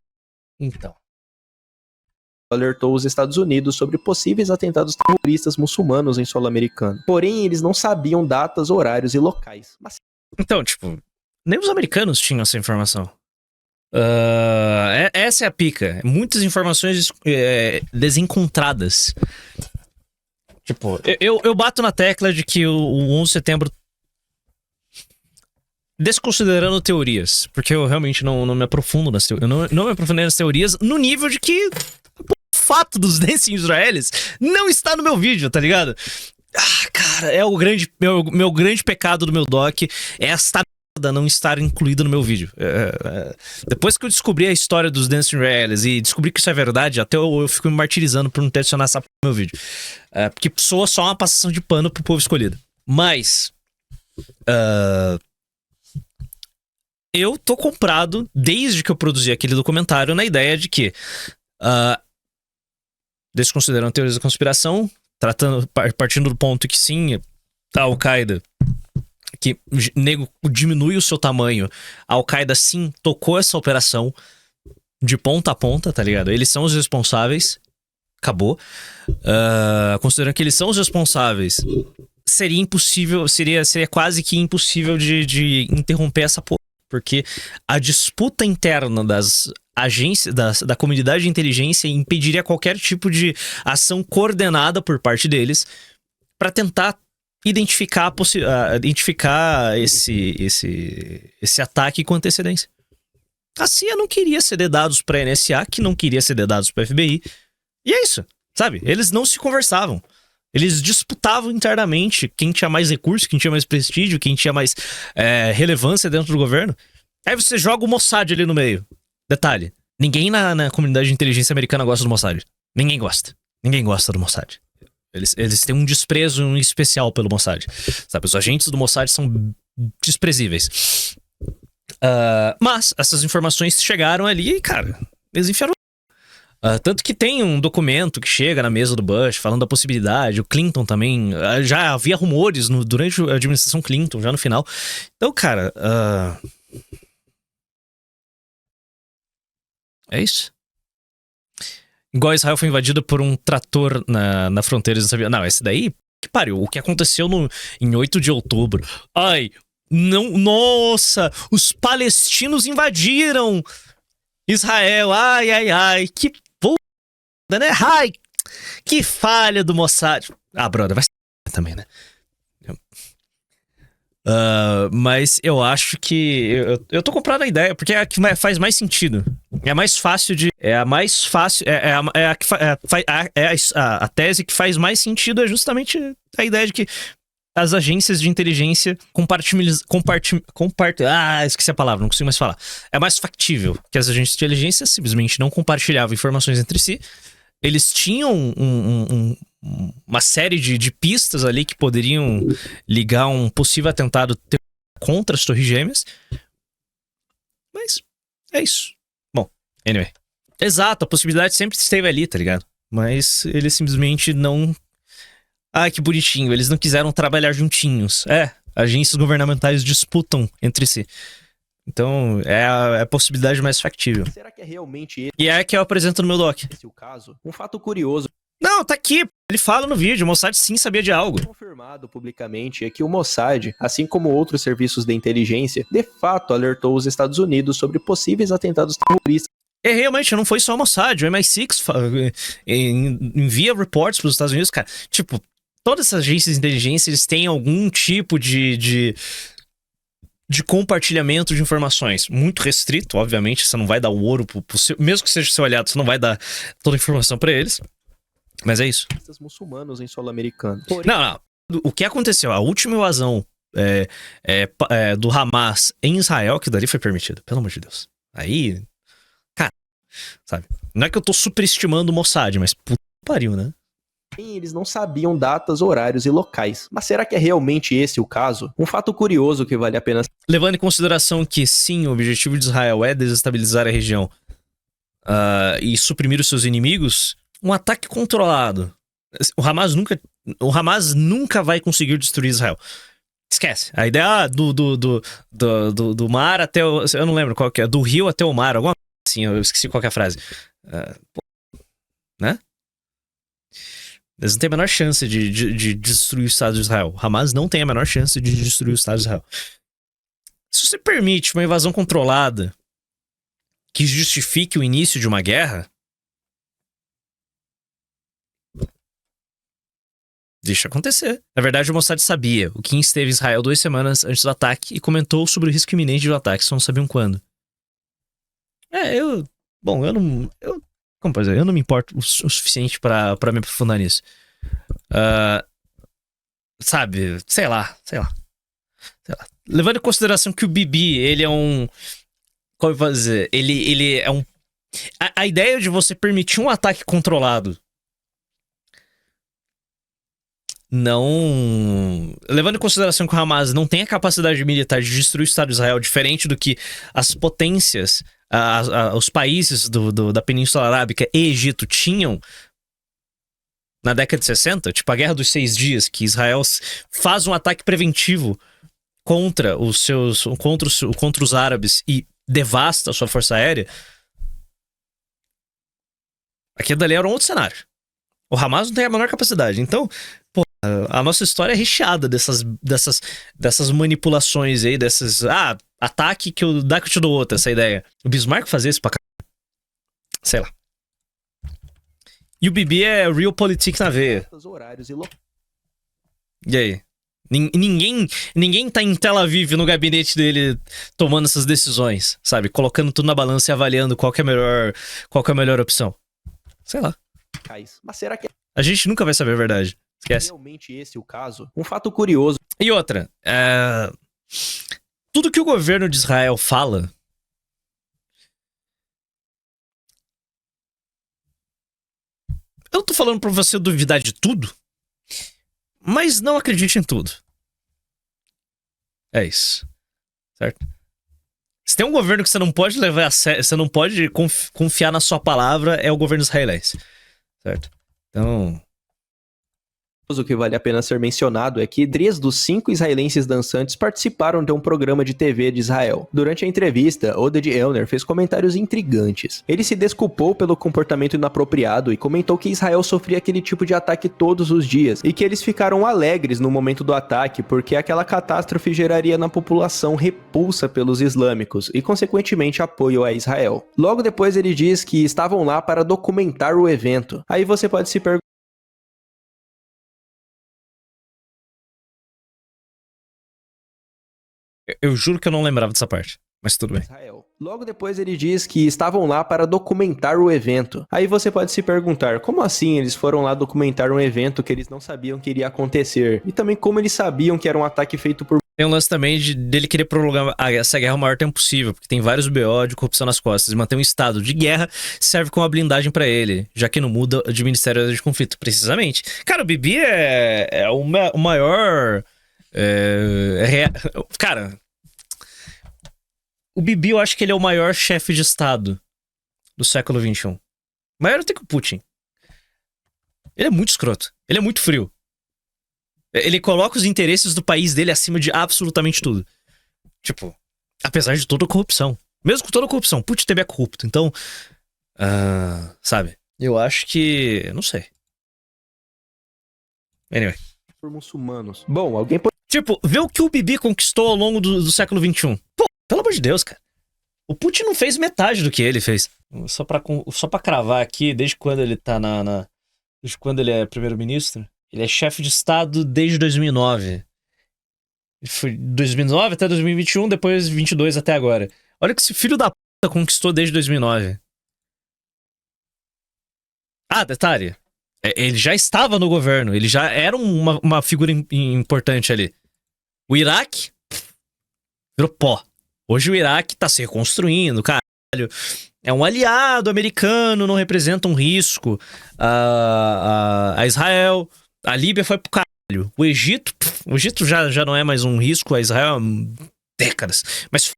Então. alertou os Estados Unidos sobre possíveis atentados terroristas muçulmanos em solo americano. Porém, eles não sabiam datas, horários e locais. Mas Então, tipo, nem os americanos tinham essa informação. Essa é a pica. Muitas informações desencontradas. Tipo, eu bato na tecla de que o 11 de setembro... Desconsiderando teorias, porque eu realmente não me aprofundo nas teorias. Eu não me aprofundei nas teorias no nível de que o fato dos Dancing Israelis não está no meu vídeo, tá ligado? Ah, cara, é o meu grande pecado do meu doc, é esta merda não estar incluída no meu vídeo. Depois que eu descobri a história dos Dancing Israelis e descobri que isso é verdade, até eu fico me martirizando por não ter adicionado essa porra no meu vídeo. Porque soa só uma passação de pano pro povo escolhido. Mas... eu tô comprado, desde que eu produzi aquele documentário, na ideia de que, desconsiderando teorias da conspiração, partindo do ponto que sim, a Al-Qaeda, que nego diminui o seu tamanho, a Al-Qaeda sim tocou essa operação de ponta a ponta, tá ligado? Eles são os responsáveis, acabou. Considerando que eles são os responsáveis, seria impossível, seria quase que impossível de interromper essa porra. Porque a disputa interna das agências, da comunidade de inteligência impediria qualquer tipo de ação coordenada por parte deles para tentar identificar esse ataque com antecedência. A CIA não queria ceder dados para a NSA, que não queria ceder dados para o FBI. E é isso, sabe? Eles não se conversavam. Eles disputavam internamente quem tinha mais recurso, quem tinha mais prestígio, quem tinha mais relevância dentro do governo. Aí você joga o Mossad ali no meio. Detalhe, ninguém na comunidade de inteligência americana gosta do Mossad. Ninguém gosta. Ninguém gosta do Mossad. Eles têm um desprezo especial pelo Mossad. Sabe, os agentes do Mossad são desprezíveis. Mas essas informações chegaram ali e, cara, eles enfiaram. Tanto que tem um documento que chega na mesa do Bush falando da possibilidade, o Clinton também, já havia rumores durante a administração Clinton, já no final. Então, cara, é isso. Igual Israel foi invadida por um trator na fronteira, eles não sabiam. Não, esse daí, que pariu, o que aconteceu em 8 de outubro. Ai, não, nossa, os palestinos invadiram Israel, ai, que né? Ai, que falha do Mossad. Brother, vai ser também, né? Mas eu acho que eu tô comprando a ideia, porque é a que faz mais sentido. É mais fácil de... É a mais fácil... A tese que faz mais sentido é justamente a ideia de que as agências de inteligência esqueci a palavra, não consigo mais falar. É mais factível que as agências de inteligência simplesmente não compartilhavam informações entre si. Eles tinham uma série de pistas ali que poderiam ligar um possível atentado contra as Torres Gêmeas. Mas é isso. Bom, anyway. Exato, a possibilidade sempre esteve ali, tá ligado? Mas eles simplesmente não... que bonitinho, eles não quiseram trabalhar juntinhos. Agências governamentais disputam entre si. Então, é a possibilidade mais factível. Será que é realmente esse? E é a que eu apresento no meu doc. Esse é o caso? Um fato curioso. Não, tá aqui. Ele fala no vídeo. O Mossad sim sabia de algo. Confirmado publicamente é que o Mossad, assim como outros serviços de inteligência, de fato alertou os Estados Unidos sobre possíveis atentados terroristas. Realmente, não foi só o Mossad. O MI6 envia reports pros Estados Unidos, cara. Tipo, todas essas agências de inteligência, eles têm algum tipo de compartilhamento de informações. Muito restrito, obviamente. Você não vai dar o ouro pro seu... Mesmo que seja seu aliado, você não vai dar toda a informação pra eles. Mas é isso. Muçulmanos em solo americano. Não. O que aconteceu? A última invasão do Hamas em Israel, que dali foi permitido. Pelo amor de Deus. Aí... Cara, sabe? Não é que eu tô superestimando o Mossad, mas puta que pariu, né? eles não sabiam datas, horários e locais. Mas será que é realmente esse o caso? Um fato curioso que vale a pena... Levando em consideração que, sim, o objetivo de Israel é desestabilizar a região e suprimir os seus inimigos, um ataque controlado. O Hamas nunca vai conseguir destruir Israel. Esquece. A ideia do mar até o... Eu não lembro qual que é. Do rio até o mar. Alguma coisa assim. Eu esqueci qual que é a frase. Né? Eles não têm a menor chance de destruir o Estado de Israel. Hamas não tem a menor chance de destruir o Estado de Israel. Se você permite uma invasão controlada que justifique o início de uma guerra, deixa acontecer. Na verdade, o Mossad sabia. O Kim esteve em Israel 2 semanas antes do ataque e comentou sobre o risco iminente do ataque, só não sabiam quando. Como pode dizer? Eu não me importo o suficiente pra me aprofundar nisso. Sabe? Sei lá. Levando em consideração que o Bibi, ele é um... Como eu vou dizer? Ele é um... A ideia de você permitir um ataque controlado não... Levando em consideração que o Hamas não tem a capacidade militar de destruir o Estado de Israel, diferente do que as potências, os países da Península Arábica e Egito tinham na década de 60, tipo a Guerra dos 6 Dias, que Israel faz um ataque preventivo contra os árabes e devasta a sua força aérea. Aquilo dali era um outro cenário. O Hamas não tem a menor capacidade. Então, pô, a nossa história é recheada dessas manipulações aí, ataque que eu te dou outra, essa ideia. O Bismarck fazia isso pra caralho. Sei lá. E o Bibi é realpolitik na veia. E aí? Ninguém tá em Tel Aviv no gabinete dele tomando essas decisões, sabe? Colocando tudo na balança e avaliando qual que é a melhor opção. Sei lá. Mas será que a gente nunca vai saber a verdade. Esquece. Realmente esse o caso? Um fato curioso. E outra, tudo que o governo de Israel fala eu não tô falando pra você duvidar de tudo, mas não acredite em tudo. É isso. Certo? Se tem um governo que você não pode levar a sério, você não pode confiar na sua palavra, é o governo israelense. Certo? Então... O que vale a pena ser mencionado é que 3 dos 5 israelenses dançantes participaram de um programa de TV de Israel. Durante a entrevista, Oded Elner fez comentários intrigantes. Ele se desculpou pelo comportamento inapropriado e comentou que Israel sofria aquele tipo de ataque todos os dias e que eles ficaram alegres no momento do ataque porque aquela catástrofe geraria na população repulsa pelos islâmicos e, consequentemente, apoio a Israel. Logo depois ele diz que estavam lá para documentar o evento. Aí você pode se perguntar: eu juro que eu não lembrava dessa parte, mas tudo bem. Logo depois ele diz que estavam lá para documentar o evento. Aí você pode se perguntar, como assim eles foram lá documentar um evento que eles não sabiam que iria acontecer? E também como eles sabiam que era um ataque feito por... Tem um lance também dele querer prolongar essa guerra o maior tempo possível, porque tem vários BO de corrupção nas costas. E manter um estado de guerra serve como uma blindagem pra ele, já que não muda de ministério de conflito, precisamente. Cara, o Bibi é o maior... Cara... O Bibi, eu acho que ele é o maior chefe de Estado do século XXI. Maior até que o Putin. Ele é muito escroto. Ele é muito frio. Ele coloca os interesses do país dele acima de absolutamente tudo. Tipo, apesar de toda a corrupção. Mesmo com toda a corrupção, Putin também é corrupto. Então, sabe? Eu acho que... Eu não sei. Anyway. Por muçulmanos. Bom, alguém pode... Tipo, vê o que o Bibi conquistou ao longo do século XXI. Pô, pelo amor de Deus, cara. O Putin não fez metade do que ele fez. Só pra cravar aqui, desde quando ele tá desde quando ele é primeiro-ministro? Ele é chefe de Estado desde 2009. Ele foi 2009 até 2021, depois 22 até agora. Olha o que esse filho da puta conquistou desde 2009. Ah, detalhe. Ele já estava no governo. Ele já era uma figura importante ali. O Iraque virou pó. Hoje o Iraque tá se reconstruindo, caralho. É um aliado americano, não representa um risco a Israel. A Líbia foi pro caralho. O Egito já não é mais um risco a Israel há décadas. Mas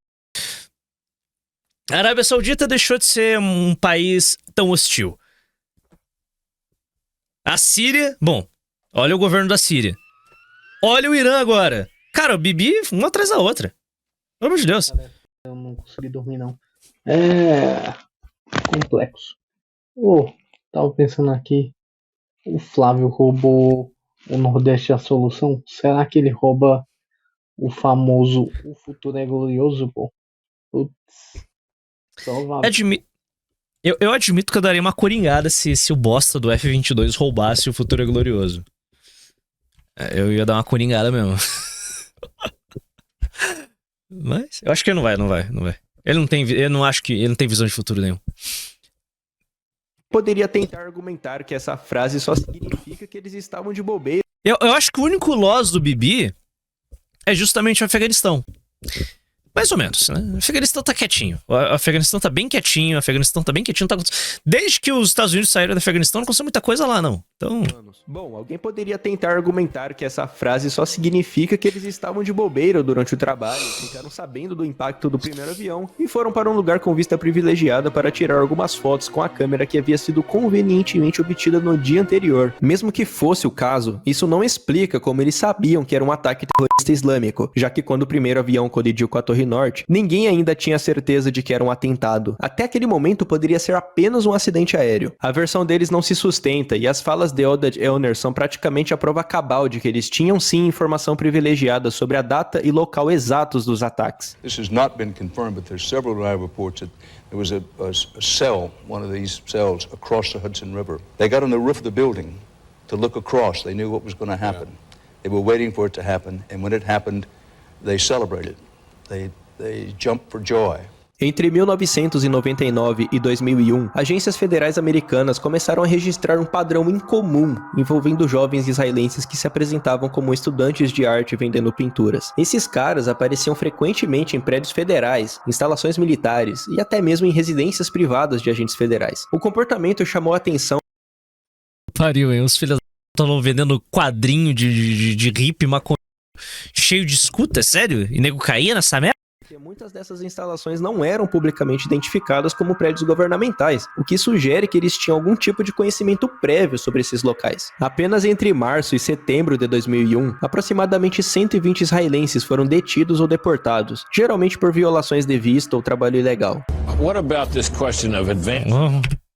a Arábia Saudita deixou de ser um país tão hostil. A Síria, bom, olha o governo da Síria. Olha o Irã agora. Cara, o Bibi, uma atrás da outra. Pelo amor de Deus. Eu não consegui dormir, não. É complexo. Tava pensando aqui. O Flávio roubou o Nordeste a solução. Será que ele rouba o famoso O Futuro é Glorioso, pô? Putz. Eu admito que eu daria uma coringada se o bosta do F-22 roubasse O Futuro é Glorioso. Eu ia dar uma coringada mesmo. Mas eu acho que ele não vai. Ele não tem visão de futuro nenhum. Poderia tentar argumentar que essa frase só significa que eles estavam de bobeira. Eu acho que o único loss do Bibi é justamente o Afeganistão. Mais ou menos, né? O Afeganistão tá quietinho. O Afeganistão tá bem quietinho. Desde que os Estados Unidos saíram do Afeganistão, não aconteceu muita coisa lá, não. Então... Bom, alguém poderia tentar argumentar que essa frase só significa que eles estavam de bobeira durante o trabalho, ficaram sabendo do impacto do primeiro avião e foram para um lugar com vista privilegiada para tirar algumas fotos com a câmera que havia sido convenientemente obtida no dia anterior. Mesmo que fosse o caso, isso não explica como eles sabiam que era um ataque terrorista islâmico, já que quando o primeiro avião colidiu com a Torre Norte, ninguém ainda tinha certeza de que era um atentado. Até aquele momento poderia ser apenas um acidente aéreo. A versão deles não se sustenta e as falas de Eldad Elner são praticamente a prova cabal de que eles tinham sim informação privilegiada sobre a data e local exatos dos ataques. This has not been confirmed, but there's several live reports that there was a cell, one of these cells, across the Hudson River. They got on the roof of the building to look across. They knew what was going to happen. They were waiting for it to happen, and when it happened, they celebrated. They jumped for joy. Entre 1999 e 2001, agências federais americanas começaram a registrar um padrão incomum envolvendo jovens israelenses que se apresentavam como estudantes de arte vendendo pinturas. Esses caras apareciam frequentemente em prédios federais, instalações militares e até mesmo em residências privadas de agentes federais. O comportamento chamou a atenção. Pariu, hein? Os filhos estavam vendendo quadrinho de hippie maconha cheio de escuta, sério? E nego caía nessa merda? Porque muitas dessas instalações não eram publicamente identificadas como prédios governamentais, o que sugere que eles tinham algum tipo de conhecimento prévio sobre esses locais. Apenas entre março e setembro de 2001, aproximadamente 120 israelenses foram detidos ou deportados, geralmente por violações de visto ou trabalho ilegal. What about this question of advance?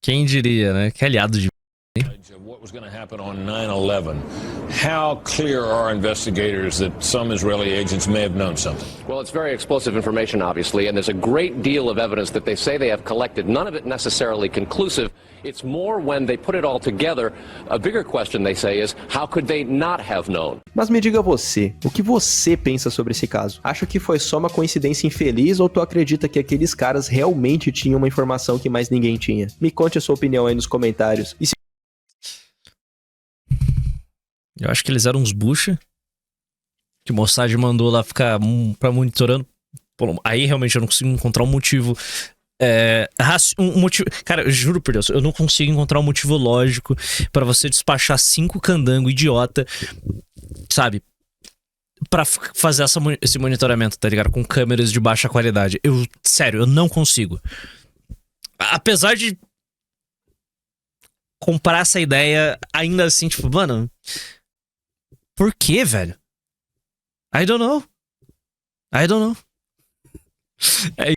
Quem diria, né? Que aliado de... What was going to happen on 9/11? How clear are investigators that some Israeli agents may have known something? Well, it's very explosive information, obviously, and there's a great deal of evidence that they say they have collected, none of it necessarily conclusive. It's more when they put it all together. A bigger question, they say, is how could they not have known? Mas me diga você, o que você pensa sobre esse caso? Acha que foi só uma coincidência infeliz ou tu acredita que aqueles caras realmente tinham uma informação que mais ninguém tinha? Me conte a sua opinião aí nos comentários. E se... Eu acho que eles eram uns bucha que o Mossad mandou lá ficar pra monitorando. Aí realmente eu não consigo encontrar um motivo. Cara, eu juro por Deus, eu não consigo encontrar um motivo lógico pra você despachar 5 candango idiota, sabe? Pra fazer esse monitoramento, tá ligado? Com câmeras de baixa qualidade. Sério, eu não consigo. Apesar de comprar essa ideia, ainda assim, tipo, mano. Por quê, velho? I don't know.